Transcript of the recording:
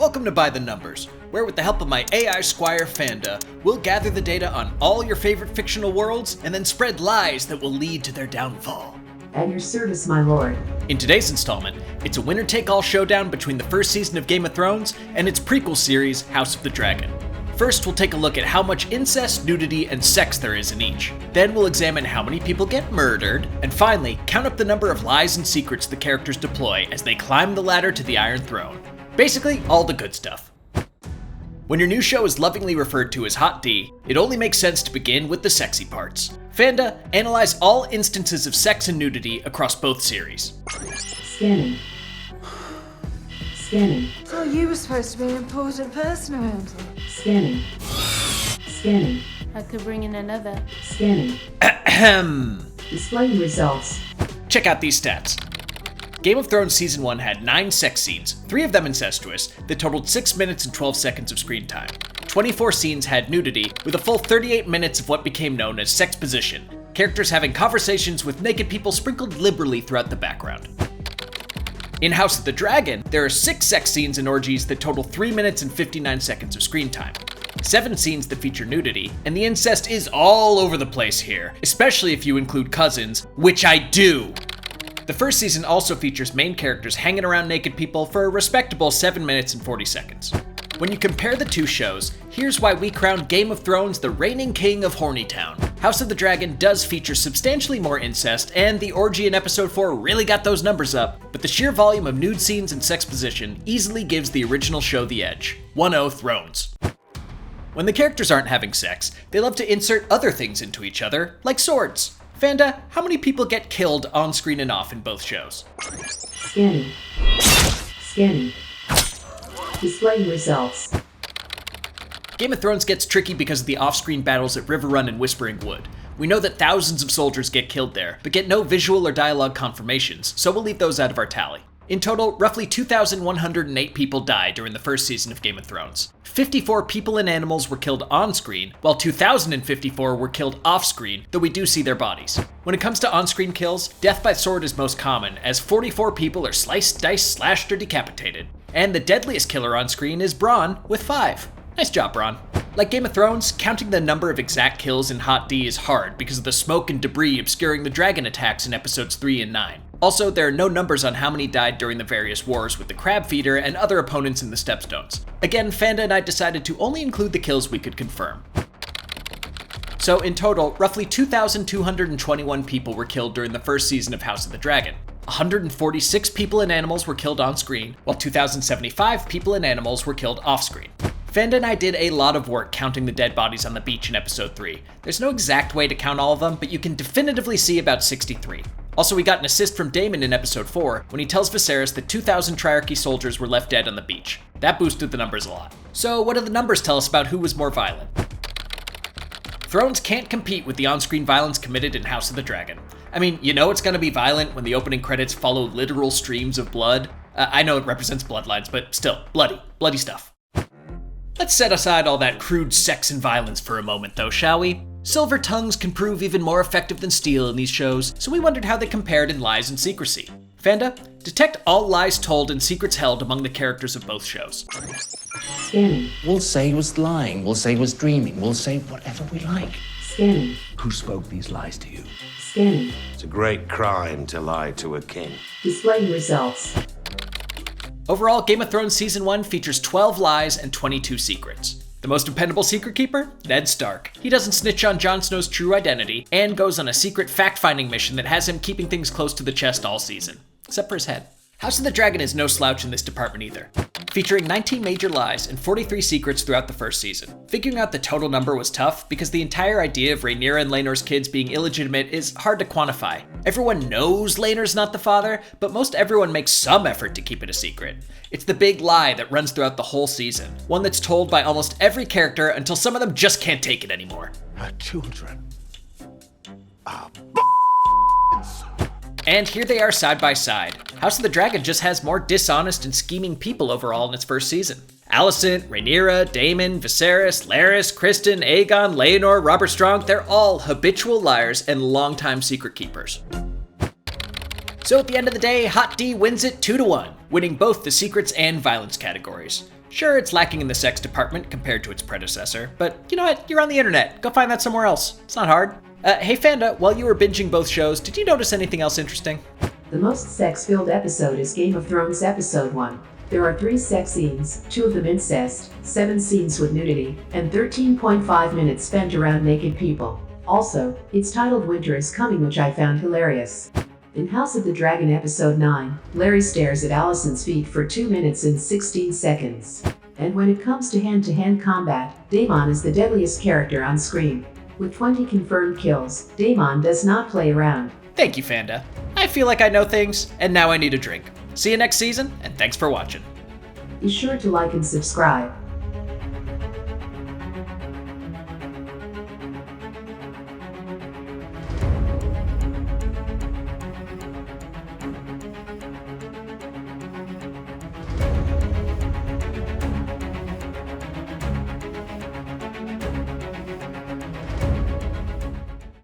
Welcome to By the Numbers, where with the help of my AI squire Fanda, we'll gather the data on all your favorite fictional worlds and then spread lies that will lead to their downfall. At your service, my lord. In today's installment, it's a winner-take-all showdown between the first season of Game of Thrones and its prequel series, House of the Dragon. First, we'll take a look at how much incest, nudity, and sex there is in each. Then we'll examine how many people get murdered, and finally, count up the number of lies and secrets the characters deploy as they climb the ladder to the Iron Throne. Basically, all the good stuff. When your new show is lovingly referred to as Hot D, it only makes sense to begin with the sexy parts. Fanda, analyze all instances of sex and nudity across both series. Scanning. Scanning. Oh, you were supposed to be an important person around here. Scanning. Scanning. I could bring in another. Scanning. Ahem. Displaying results. Check out these stats. Game of Thrones Season 1 had 9 sex scenes, 3 of them incestuous, that totaled 6 minutes and 12 seconds of screen time. 24 scenes had nudity, with a full 38 minutes of what became known as sexposition, characters having conversations with naked people sprinkled liberally throughout the background. In House of the Dragon, there are 6 sex scenes and orgies that total 3 minutes and 59 seconds of screen time. 7 scenes that feature nudity, and the incest is all over the place here, especially if you include cousins, which I do! The first season also features main characters hanging around naked people for a respectable 7 minutes and 40 seconds. When you compare the two shows, here's why we crown Game of Thrones the reigning king of Hornytown. House of the Dragon does feature substantially more incest, and the orgy in episode 4 really got those numbers up, but the sheer volume of nude scenes and sexposition easily gives the original show the edge. 1-0 Thrones. When the characters aren't having sex, they love to insert other things into each other, like swords. Fanda, how many people get killed on screen and off in both shows? Scanning. Scanning. Displaying results. Game of Thrones gets tricky because of the off-screen battles at River Run and Whispering Wood. We know that thousands of soldiers get killed there, but get no visual or dialogue confirmations, so we'll leave those out of our tally. In total, roughly 2,108 people died during the first season of Game of Thrones. 54 people and animals were killed on-screen, while 2,054 were killed off-screen, though we do see their bodies. When it comes to on-screen kills, death by sword is most common, as 44 people are sliced, diced, slashed, or decapitated. And the deadliest killer on-screen is Bronn, with 5. Nice job, Bronn. Like Game of Thrones, counting the number of exact kills in Hot D is hard because of the smoke and debris obscuring the dragon attacks in episodes 3 and 9. Also, there are no numbers on how many died during the various wars with the Crab Feeder and other opponents in the Stepstones. Again, Fanda and I decided to only include the kills we could confirm. So in total, roughly 2,221 people were killed during the first season of House of the Dragon. 146 people and animals were killed on screen, while 2,075 people and animals were killed off screen. Fanda and I did a lot of work counting the dead bodies on the beach in episode 3. There's no exact way to count all of them, but you can definitively see about 63. Also, we got an assist from Daemon in episode 4 when he tells Viserys that 2,000 Triarchy soldiers were left dead on the beach. That boosted the numbers a lot. So what do the numbers tell us about who was more violent? Thrones can't compete with the on-screen violence committed in House of the Dragon. I mean, you know it's gonna be violent when the opening credits follow literal streams of blood. I know it represents bloodlines, but still, bloody stuff. Let's set aside all that crude sex and violence for a moment though, shall we? Silver tongues can prove even more effective than steel in these shows, so we wondered how they compared in lies and secrecy. Fanda, detect all lies told and secrets held among the characters of both shows. Scanning. We'll say he was lying, we'll say he was dreaming, we'll say whatever we like. Scanning. Who spoke these lies to you? Scanning. It's a great crime to lie to a king. Displaying results. Overall, Game of Thrones Season 1 features 12 lies and 22 secrets. The most dependable secret keeper? Ned Stark. He doesn't snitch on Jon Snow's true identity, and goes on a secret fact-finding mission that has him keeping things close to the chest all season. Except for his head. House of the Dragon is no slouch in this department either. Featuring 19 major lies and 43 secrets throughout the first season. Figuring out the total number was tough because the entire idea of Rhaenyra and Laenor's kids being illegitimate is hard to quantify. Everyone knows Laenor's not the father, but most everyone makes some effort to keep it a secret. It's the big lie that runs throughout the whole season. One that's told by almost every character until some of them just can't take it anymore. Her children are And here they are side by side. House of the Dragon just has more dishonest and scheming people overall in its first season. Alicent, Rhaenyra, Daemon, Viserys, Larys, Criston, Aegon, Laenor, Robert Strong, they're all habitual liars and longtime secret keepers. So at the end of the day, Hot D wins it 2-1, winning both the secrets and violence categories. Sure, it's lacking in the sex department compared to its predecessor, but you know what? You're on the internet. Go find that somewhere else. It's not hard. Hey Fanda, while you were binging both shows, did you notice anything else interesting? The most sex-filled episode is Game of Thrones Episode 1. There are 3 sex scenes, 2 of them incest, 7 scenes with nudity, and 13.5 minutes spent around naked people. Also, it's titled Winter is Coming, which I found hilarious. In House of the Dragon Episode 9, Larry stares at Alicent's feet for 2 minutes and 16 seconds. And when it comes to hand-to-hand combat, Daemon is the deadliest character on screen. With 20 confirmed kills, Daemon does not play around. Thank you, Fanda. I feel like I know things, and now I need a drink. See you next season, and thanks for watching. Be sure to like and subscribe.